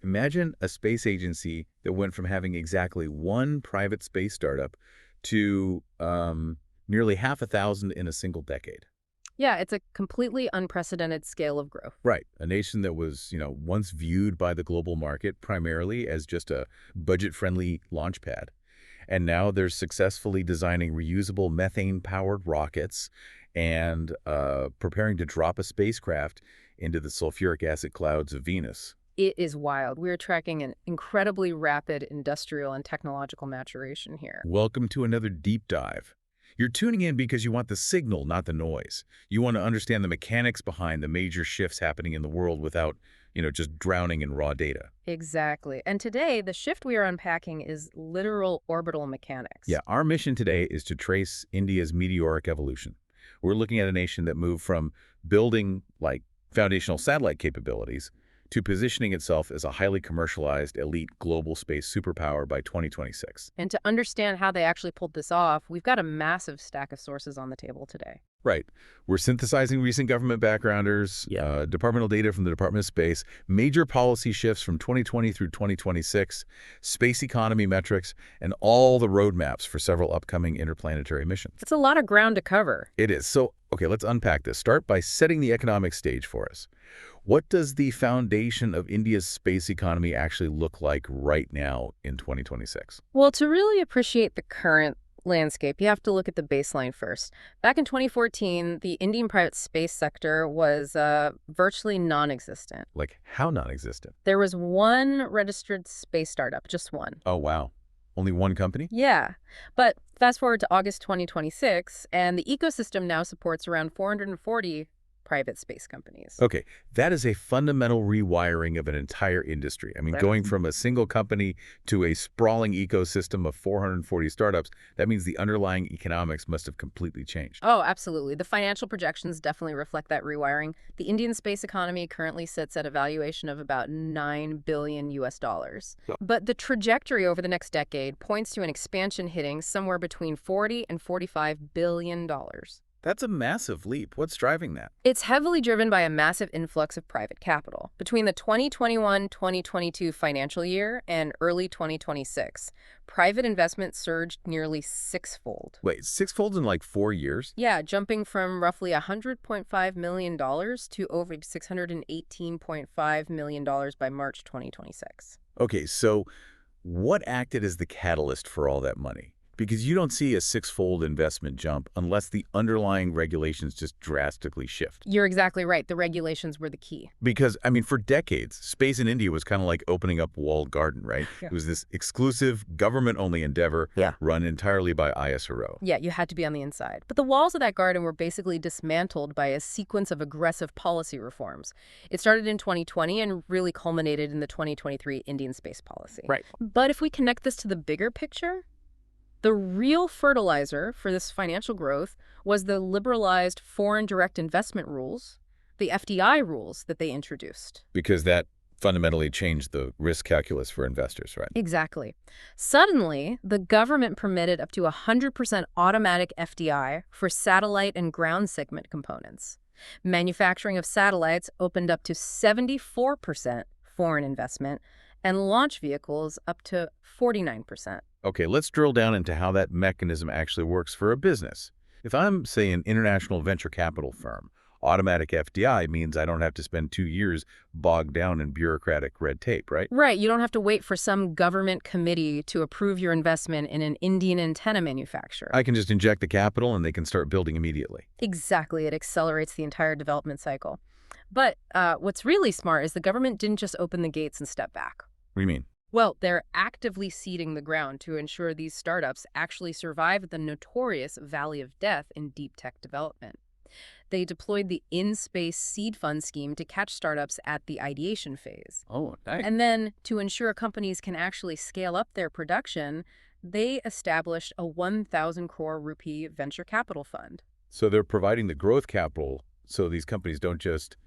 Imagine a space agency that went from having exactly one private space startup to nearly half a thousand in a single decade. Yeah, it's a completely unprecedented scale of growth. Right. A nation that was, once viewed by the global market primarily as just a budget-friendly launch pad. And now they're successfully designing reusable methane-powered rockets and preparing to drop a spacecraft into the sulfuric acid clouds of Venus. It is wild. We're tracking an incredibly rapid industrial and technological maturation here. Welcome to another deep dive. You're tuning in because you want the signal, not the noise. You want to understand the mechanics behind the major shifts happening in the world without, just drowning in raw data. Exactly. And today, the shift we are unpacking is literal orbital mechanics. Yeah, our mission today is to trace India's meteoric evolution. We're looking at a nation that moved from building, foundational satellite capabilities to positioning itself as a highly commercialized, elite global space superpower by 2026. And to understand how they actually pulled this off, we've got a massive stack of sources on the table today. Right. We're synthesizing recent government backgrounders, departmental data from the Department of Space, major policy shifts from 2020 through 2026, space economy metrics, and all the roadmaps for several upcoming interplanetary missions. It's a lot of ground to cover. It is. So, okay, let's unpack this. Start by setting the economic stage for us. What does the foundation of India's space economy actually look like right now in 2026? Well, to really appreciate the current landscape, you have to look at the baseline first. Back in 2014, the Indian private space sector was virtually non-existent. Like, how non-existent? There was one registered space startup, just one. Oh, wow. Only one company? Yeah. But fast forward to August 2026, and the ecosystem now supports around 440 private space companies. Okay, that is a fundamental rewiring of an entire industry. I mean, going from a single company to a sprawling ecosystem of 440 startups, that means the underlying economics must have completely changed. Oh, absolutely. The financial projections definitely reflect that rewiring. The Indian space economy currently sits at a valuation of about $9 billion US. But the trajectory over the next decade points to an expansion hitting somewhere between $40 and $45 billion. That's a massive leap. What's driving that? It's heavily driven by a massive influx of private capital. Between the 2021-2022 financial year and early 2026, private investment surged nearly sixfold. Wait, sixfold in like 4 years? Yeah, jumping from roughly $100.5 million to over $618.5 million by March 2026. Okay, so what acted as the catalyst for all that money? Because you don't see a six-fold investment jump unless the underlying regulations just drastically shift. You're exactly right. The regulations were the key. Because, I mean, for decades, space in India was kind of like opening up a walled garden, right? Yeah. It was this exclusive, government-only endeavor run entirely by ISRO. Yeah, you had to be on the inside. But the walls of that garden were basically dismantled by a sequence of aggressive policy reforms. It started in 2020 and really culminated in the 2023 Indian space policy. Right. But if we connect this to the bigger picture, the real fertilizer for this financial growth was the liberalized foreign direct investment rules, the FDI rules that they introduced. Because that fundamentally changed the risk calculus for investors, right? Exactly. Suddenly, the government permitted up to 100% automatic FDI for satellite and ground segment components. Manufacturing of satellites opened up to 74% foreign investment, and launch vehicles up to 49%. Okay, let's drill down into how that mechanism actually works for a business. If I'm, say, an international venture capital firm, automatic FDI means I don't have to spend 2 years bogged down in bureaucratic red tape, right? Right. You don't have to wait for some government committee to approve your investment in an Indian antenna manufacturer. I can just inject the capital and they can start building immediately. Exactly. It accelerates the entire development cycle. But what's really smart is the government didn't just open the gates and step back. What do you mean? Well, they're actively seeding the ground to ensure these startups actually survive the notorious Valley of Death in deep tech development. They deployed the in-space seed fund scheme to catch startups at the ideation phase. Oh, nice. And then, to ensure companies can actually scale up their production, they established a 1,000 crore rupee venture capital fund. So they're providing the growth capital so these companies don't just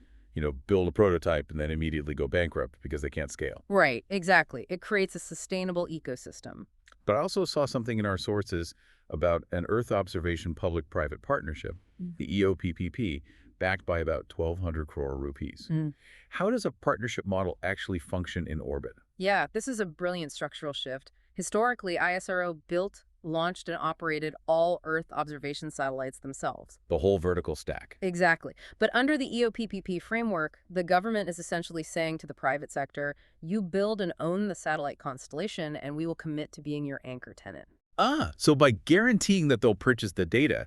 build a prototype and then immediately go bankrupt because they can't scale. Right, exactly. It creates a sustainable ecosystem. But I also saw something in our sources about an Earth observation public-private partnership, the EOPPP, backed by about 1,200 crore rupees. Mm. How does a partnership model actually function in orbit? Yeah, this is a brilliant structural shift. Historically, ISRO built, launched, and operated all Earth observation satellites themselves. The whole vertical stack. Exactly. But under the EOPPP framework, the government is essentially saying to the private sector, you build and own the satellite constellation, and we will commit to being your anchor tenant. So by guaranteeing that they'll purchase the data,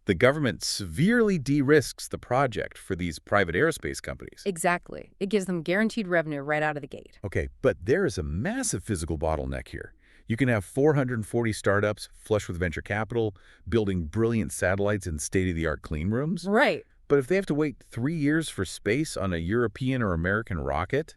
the government severely de-risks the project for these private aerospace companies. Exactly. It gives them guaranteed revenue right out of the gate. Okay, but there is a massive physical bottleneck here. You can have 440 startups flush with venture capital, building brilliant satellites in state-of-the-art clean rooms. Right. But if they have to wait 3 years for space on a European or American rocket,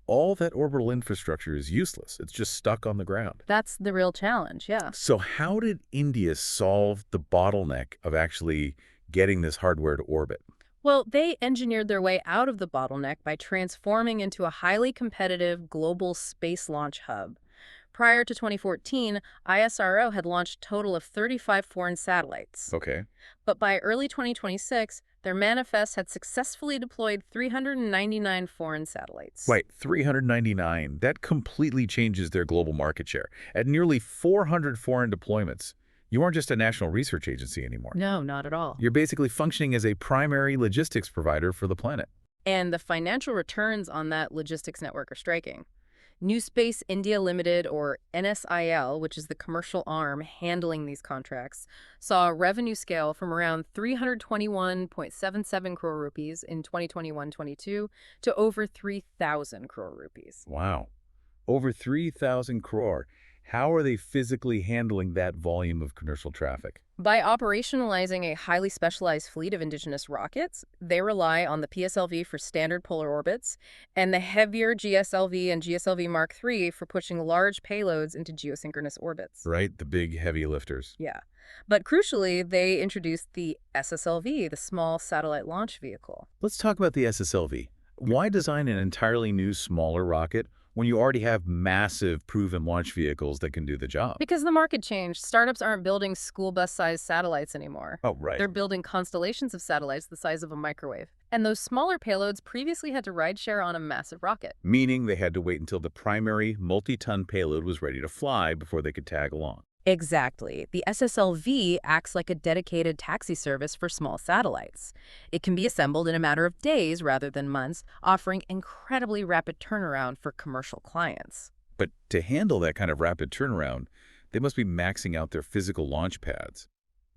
all that orbital infrastructure is useless. It's just stuck on the ground. That's the real challenge, yeah. So how did India solve the bottleneck of actually getting this hardware to orbit? Well, they engineered their way out of the bottleneck by transforming into a highly competitive global space launch hub. Prior to 2014, ISRO had launched a total of 35 foreign satellites. Okay. But by early 2026, their manifest had successfully deployed 399 foreign satellites. Right, 399. That completely changes their global market share. At nearly 400 foreign deployments, you aren't just a national research agency anymore. No, not at all. You're basically functioning as a primary logistics provider for the planet. And the financial returns on that logistics network are striking. New Space India Limited, or NSIL, which is the commercial arm handling these contracts, saw a revenue scale from around 321.77 crore rupees in 2021-22 to over 3,000 crore rupees. Wow. Over 3,000 crore. How are they physically handling that volume of commercial traffic? By operationalizing a highly specialized fleet of indigenous rockets, they rely on the PSLV for standard polar orbits and the heavier GSLV and GSLV Mark III for pushing large payloads into geosynchronous orbits. Right, the big heavy lifters. Yeah. But crucially, they introduced the SSLV, the Small Satellite Launch Vehicle. Let's talk about the SSLV. Why design an entirely new, smaller rocket when you already have massive proven launch vehicles that can do the job? Because the market changed. Startups aren't building school bus-sized satellites anymore. Oh, right. They're building constellations of satellites the size of a microwave. And those smaller payloads previously had to ride share on a massive rocket. Meaning they had to wait until the primary multi-ton payload was ready to fly before they could tag along. Exactly. The SSLV acts like a dedicated taxi service for small satellites. It can be assembled in a matter of days rather than months, offering incredibly rapid turnaround for commercial clients. But to handle that kind of rapid turnaround, they must be maxing out their physical launch pads.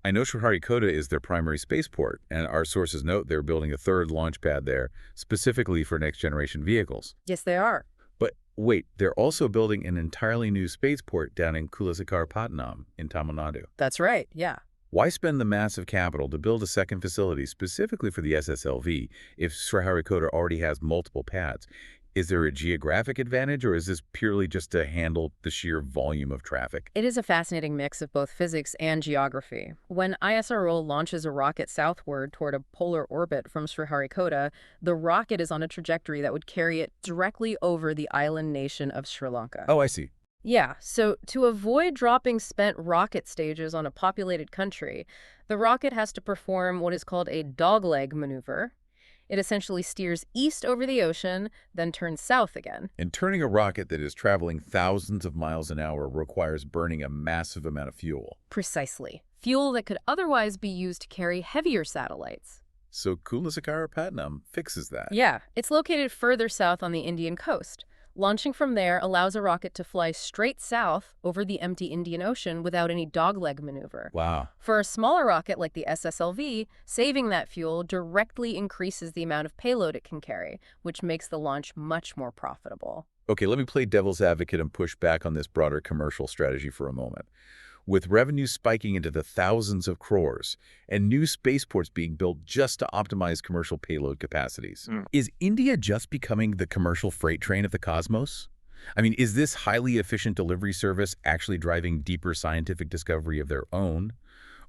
I know Sriharikota is their primary spaceport, and our sources note they're building a third launch pad there, specifically for next-generation vehicles. Yes, they are. But wait, they're also building an entirely new spaceport down in Kulasakarpatnam in Tamil Nadu. That's right, yeah. Why spend the massive capital to build a second facility specifically for the SSLV if Sriharikota already has multiple pads? Is there a geographic advantage, or is this purely just to handle the sheer volume of traffic? It is a fascinating mix of both physics and geography. When ISRO launches a rocket southward toward a polar orbit from Sriharikota, the rocket is on a trajectory that would carry it directly over the island nation of Sri Lanka. Oh, I see. Yeah, so to avoid dropping spent rocket stages on a populated country, the rocket has to perform what is called a dogleg maneuver. It essentially steers east over the ocean, then turns south again. And turning a rocket that is traveling thousands of miles an hour requires burning a massive amount of fuel. Precisely. Fuel that could otherwise be used to carry heavier satellites. So Kulasakarpatnam fixes that. Yeah, it's located further south on the Indian coast. Launching from there allows a rocket to fly straight south over the empty Indian Ocean without any dogleg maneuver. Wow. For a smaller rocket like the SSLV, saving that fuel directly increases the amount of payload it can carry, which makes the launch much more profitable. Okay, let me play devil's advocate and push back on this broader commercial strategy for a moment. With revenue spiking into the thousands of crores and new spaceports being built just to optimize commercial payload capacities, is India just becoming the commercial freight train of the cosmos? I mean, is this highly efficient delivery service actually driving deeper scientific discovery of their own?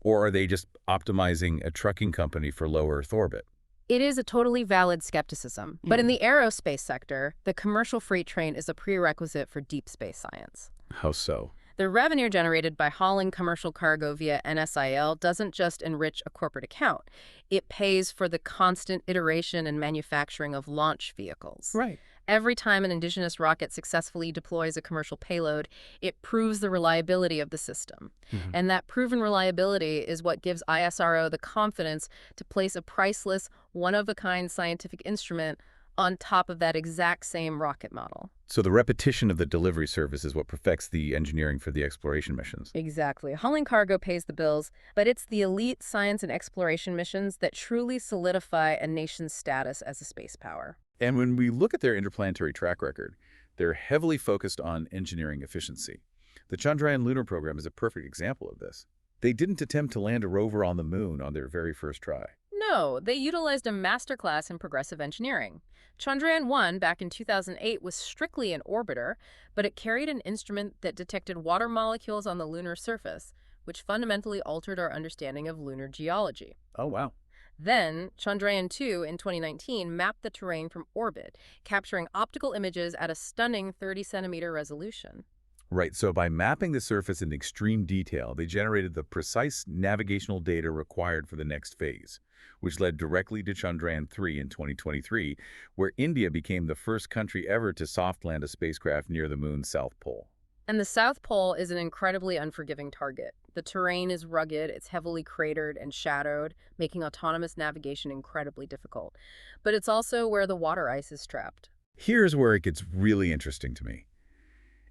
Or are they just optimizing a trucking company for low Earth orbit? It is a totally valid skepticism. But in the aerospace sector, the commercial freight train is a prerequisite for deep space science. How so? The revenue generated by hauling commercial cargo via NSIL doesn't just enrich a corporate account. It pays for the constant iteration and manufacturing of launch vehicles. Right. Every time an indigenous rocket successfully deploys a commercial payload, it proves the reliability of the system. Mhm. And that proven reliability is what gives ISRO the confidence to place a priceless, one-of-a-kind scientific instrument on top of that exact same rocket model. So the repetition of the delivery service is what perfects the engineering for the exploration missions. Exactly. Hauling cargo pays the bills, but it's the elite science and exploration missions that truly solidify a nation's status as a space power. And when we look at their interplanetary track record, they're heavily focused on engineering efficiency. The Chandrayaan lunar program is a perfect example of this. They didn't attempt to land a rover on the moon on their very first try. No, they utilized a masterclass in progressive engineering. Chandrayaan-1 back in 2008 was strictly an orbiter, but it carried an instrument that detected water molecules on the lunar surface, which fundamentally altered our understanding of lunar geology. Oh, wow. Then, Chandrayaan-2 in 2019 mapped the terrain from orbit, capturing optical images at a stunning 30-centimeter resolution. Right, so by mapping the surface in extreme detail, they generated the precise navigational data required for the next phase, which led directly to Chandrayaan-3 in 2023, where India became the first country ever to soft land a spacecraft near the moon's south pole. And the South Pole is an incredibly unforgiving target. The terrain is rugged, it's heavily cratered and shadowed, making autonomous navigation incredibly difficult. But it's also where the water ice is trapped. Here's where it gets really interesting to me.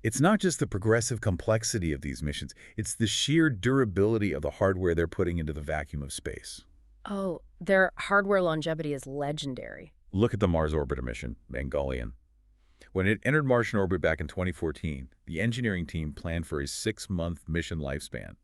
It's not just the progressive complexity of these missions, it's the sheer durability of the hardware they're putting into the vacuum of space. Oh, their hardware longevity is legendary. Look at the Mars orbiter mission, Gaganyaan. When it entered Martian orbit back in 2014, the engineering team planned for a 6-month mission lifespan.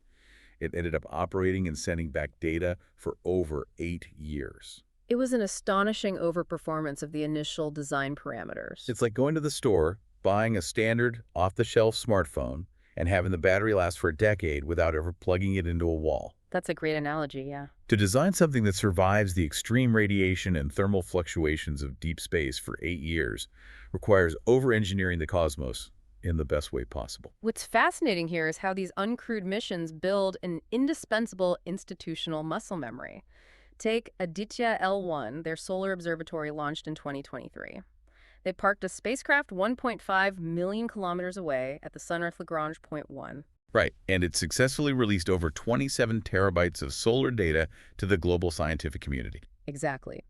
It ended up operating and sending back data for over 8 years. It was an astonishing overperformance of the initial design parameters. It's like going to the store, buying a standard, off-the-shelf smartphone, and having the battery last for a decade without ever plugging it into a wall. That's a great analogy, yeah. To design something that survives the extreme radiation and thermal fluctuations of deep space for 8 years requires over-engineering the cosmos in the best way possible. What's fascinating here is how these uncrewed missions build an indispensable institutional muscle memory. Take Aditya L1, their solar observatory launched in 2023. They parked a spacecraft 1.5 million kilometers away at the Sun-Earth Lagrange point 1. Right, and it successfully released over 27 terabytes of solar data to the global scientific community. Exactly.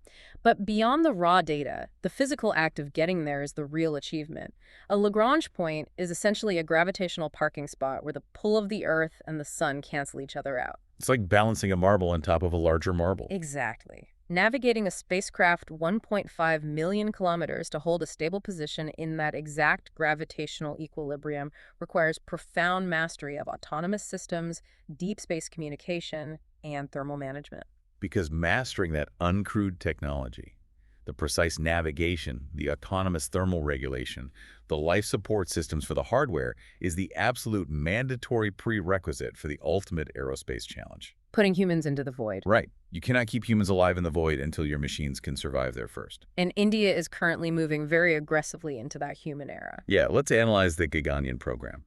But beyond the raw data, the physical act of getting there is the real achievement. A Lagrange point is essentially a gravitational parking spot where the pull of the Earth and the Sun cancel each other out. It's like balancing a marble on top of a larger marble. Exactly. Navigating a spacecraft 1.5 million kilometers to hold a stable position in that exact gravitational equilibrium requires profound mastery of autonomous systems, deep space communication, and thermal management. Because mastering that uncrewed technology, the precise navigation, the autonomous thermal regulation, the life support systems for the hardware is the absolute mandatory prerequisite for the ultimate aerospace challenge. Putting humans into the void. Right. You cannot keep humans alive in the void until your machines can survive there first. And India is currently moving very aggressively into that human era. Yeah, let's analyze the Gaganyaan program.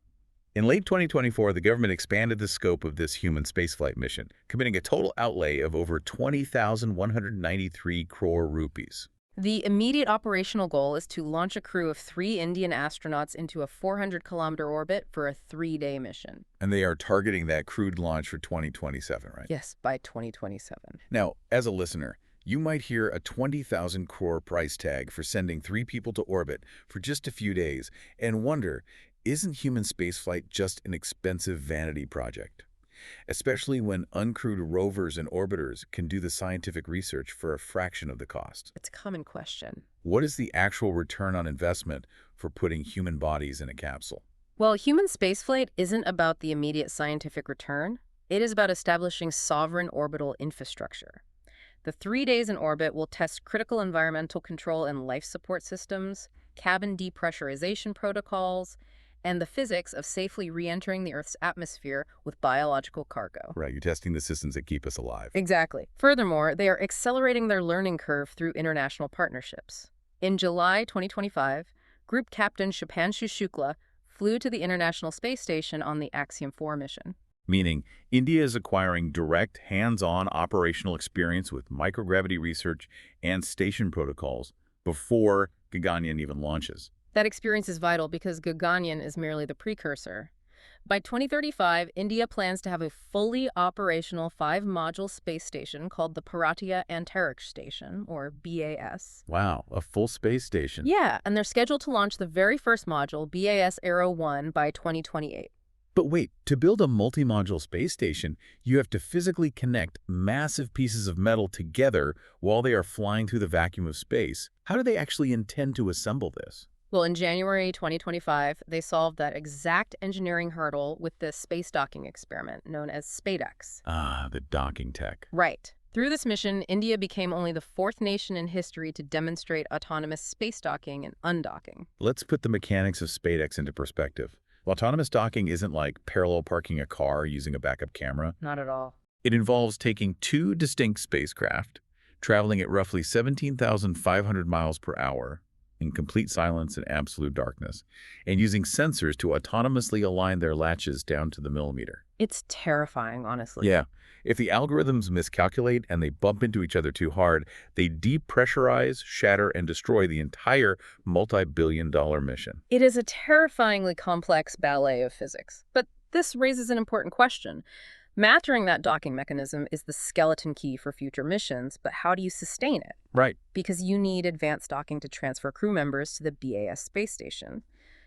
In late 2024, the government expanded the scope of this human spaceflight mission, committing a total outlay of over 20,193 crore rupees. The immediate operational goal is to launch a crew of 3 Indian astronauts into a 400-kilometer orbit for a 3-day mission. And they are targeting that crewed launch for 2027, right? Yes, by 2027. Now, as a listener, you might hear a 20,000 crore price tag for sending 3 people to orbit for just a few days and wonder, isn't human spaceflight just an expensive vanity project? Especially when uncrewed rovers and orbiters can do the scientific research for a fraction of the cost. It's a common question. What is the actual return on investment for putting human bodies in a capsule? Well, human spaceflight isn't about the immediate scientific return. It is about establishing sovereign orbital infrastructure. The 3 days in orbit will test critical environmental control and life support systems, cabin depressurization protocols, and the physics of safely re-entering the Earth's atmosphere with biological cargo. Right, you're testing the systems that keep us alive. Exactly. Furthermore, they are accelerating their learning curve through international partnerships. In July 2025, Group Captain Shupanshu Shukla flew to the International Space Station on the Axiom 4 mission. Meaning, India is acquiring direct, hands-on operational experience with microgravity research and station protocols before Gaganyaan even launches. That experience is vital because Gaganyaan is merely the precursor. By 2035, India plans to have a fully operational 5-module space station called the Bharatiya Antariksh Station, or BAS. Wow, a full space station. Yeah, and they're scheduled to launch the very first module, BAS Aero 1, by 2028. But wait, to build a multi-module space station, you have to physically connect massive pieces of metal together while they are flying through the vacuum of space. How do they actually intend to assemble this? Well, in January 2025, they solved that exact engineering hurdle with the space docking experiment known as SpaceX. Ah, the docking tech. Right. Through this mission, India became only the 4th nation in history to demonstrate autonomous space docking and undocking. Let's put the mechanics of SpaceX into perspective. Autonomous docking isn't like parallel parking a car using a backup camera. Not at all. It involves taking 2 distinct spacecraft, traveling at roughly 17,500 miles per hour, in complete silence and absolute darkness, and using sensors to autonomously align their latches down to the millimeter. It's terrifying, honestly. Yeah. If the algorithms miscalculate and they bump into each other too hard, they depressurize, shatter, and destroy the entire multi-billion-dollar mission. It is a terrifyingly complex ballet of physics. But this raises an important question. Mastering that docking mechanism is the skeleton key for future missions, but how do you sustain it? Right. Because you need advanced docking to transfer crew members to the BAS space station.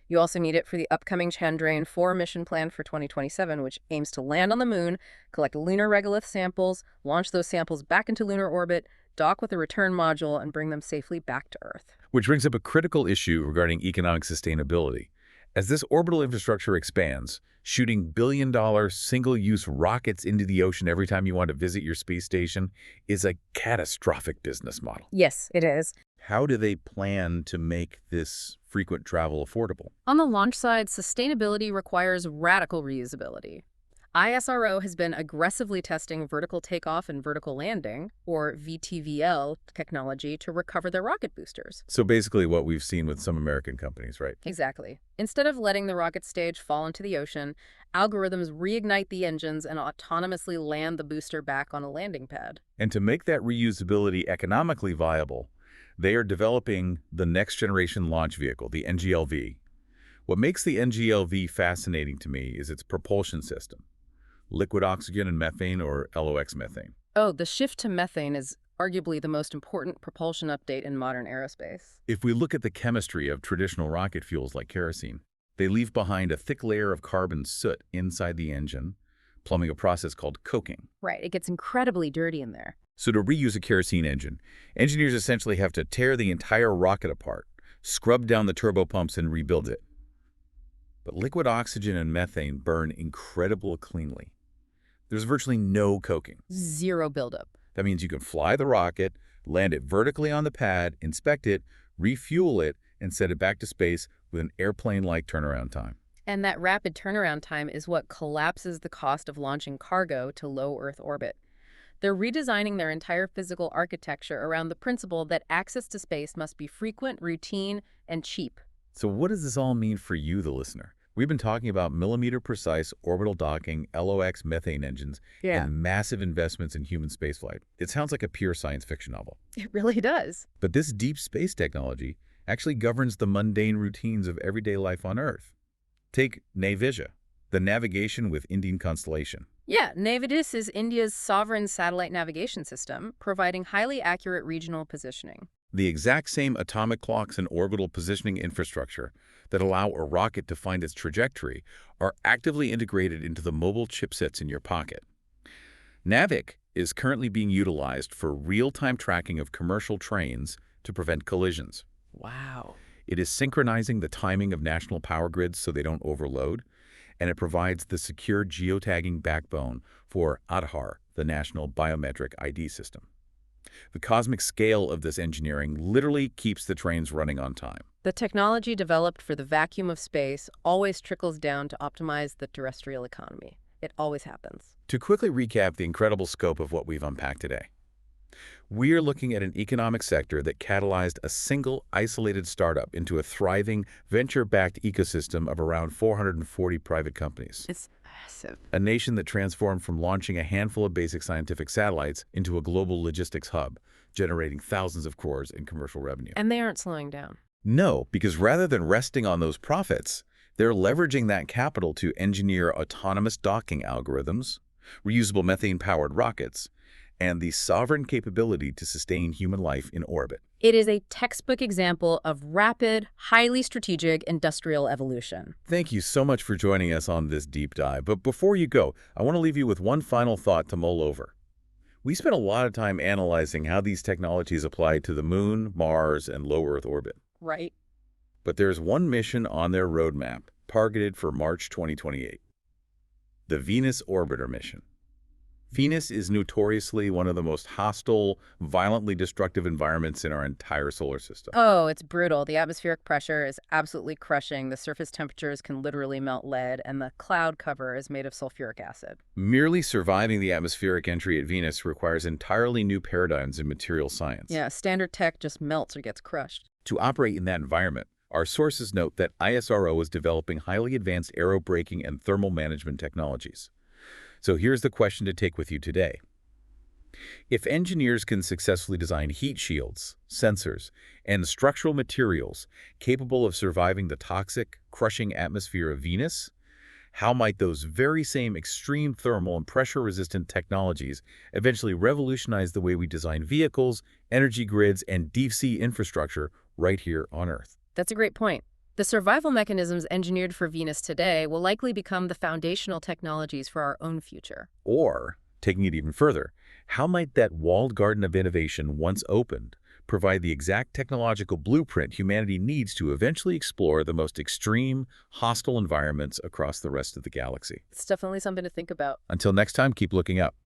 You also need it for the upcoming Chandrayaan-4 mission planned for 2027, which aims to land on the moon, collect lunar regolith samples, launch those samples back into lunar orbit, dock with a return module, and bring them safely back to Earth. Which brings up a critical issue regarding economic sustainability. As this orbital infrastructure expands, shooting billion-dollar single-use rockets into the ocean every time you want to visit your space station is a catastrophic business model. Yes, it is. How do they plan to make this frequent travel affordable? On the launch side, sustainability requires radical reusability. ISRO has been aggressively testing vertical takeoff and vertical landing, or VTVL, technology to recover their rocket boosters. So basically what we've seen with some American companies, right? Exactly. Instead of letting the rocket stage fall into the ocean, algorithms reignite the engines and autonomously land the booster back on a landing pad. And to make that reusability economically viable, they are developing the next generation launch vehicle, the NGLV. What makes the NGLV fascinating to me is its propulsion system. Liquid oxygen and methane, or LOX methane. Oh, the shift to methane is arguably the most important propulsion update in modern aerospace. If we look at the chemistry of traditional rocket fuels like kerosene, they leave behind a thick layer of carbon soot inside the engine, plumbing a process called coking. Right, it gets incredibly dirty in there. So to reuse a kerosene engine, engineers essentially have to tear the entire rocket apart, scrub down the turbopumps, and rebuild it. But liquid oxygen and methane burn incredibly cleanly. There's virtually no coking. Zero buildup. That means you can fly the rocket, land it vertically on the pad, inspect it, refuel it, and send it back to space with an airplane-like turnaround time. And that rapid turnaround time is what collapses the cost of launching cargo to low Earth orbit. They're redesigning their entire physical architecture around the principle that access to space must be frequent, routine, and cheap. So what does this all mean for you, the listener? We've been talking about millimeter-precise orbital docking, LOX methane engines, and massive investments in human spaceflight. It sounds like a pure science fiction novel. It really does. But this deep space technology actually governs the mundane routines of everyday life on Earth. Take NavIC, the navigation with Indian constellation. Yeah, NavIC is India's sovereign satellite navigation system, providing highly accurate regional positioning. The exact same atomic clocks and orbital positioning infrastructure that allow a rocket to find its trajectory are actively integrated into the mobile chipsets in your pocket. NavIC is currently being utilized for real-time tracking of commercial trains to prevent collisions. Wow. It is synchronizing the timing of national power grids so they don't overload, and it provides the secure geotagging backbone for Aadhaar, the national biometric ID system. The cosmic scale of this engineering literally keeps the trains running on time. The technology developed for the vacuum of space always trickles down to optimize the terrestrial economy. It always happens. To quickly recap the incredible scope of what we've unpacked today, We're looking at an economic sector that catalyzed a single, isolated startup into a thriving, venture-backed ecosystem of around 440 private companies. It's massive. A nation that transformed from launching a handful of basic scientific satellites into a global logistics hub, generating thousands of crores in commercial revenue. And they aren't slowing down. No, because rather than resting on those profits, they're leveraging that capital to engineer autonomous docking algorithms, reusable methane-powered rockets, and the sovereign capability to sustain human life in orbit. It is a textbook example of rapid, highly strategic industrial evolution. Thank you so much for joining us on this deep dive. But before you go, I want to leave you with one final thought to mull over. We spent a lot of time analyzing how these technologies apply to the Moon, Mars, and low Earth orbit. Right. But there's one mission on their roadmap targeted for March 2028. The Venus Orbiter mission. Venus is notoriously one of the most hostile, violently destructive environments in our entire solar system. Oh, it's brutal. The atmospheric pressure is absolutely crushing. The surface temperatures can literally melt lead, and the cloud cover is made of sulfuric acid. Merely surviving the atmospheric entry at Venus requires entirely new paradigms in material science. Yeah, standard tech just melts or gets crushed. To operate in that environment, our sources note that ISRO is developing highly advanced aerobraking and thermal management technologies. So here's the question to take with you today. If engineers can successfully design heat shields, sensors, and structural materials capable of surviving the toxic, crushing atmosphere of Venus, how might those very same extreme thermal and pressure-resistant technologies eventually revolutionize the way we design vehicles, energy grids, and deep-sea infrastructure right here on Earth? That's a great point. The survival mechanisms engineered for Venus today will likely become the foundational technologies for our own future. Or, taking it even further, how might that walled garden of innovation once opened provide the exact technological blueprint humanity needs to eventually explore the most extreme, hostile environments across the rest of the galaxy? It's definitely something to think about. Until next time, keep looking up.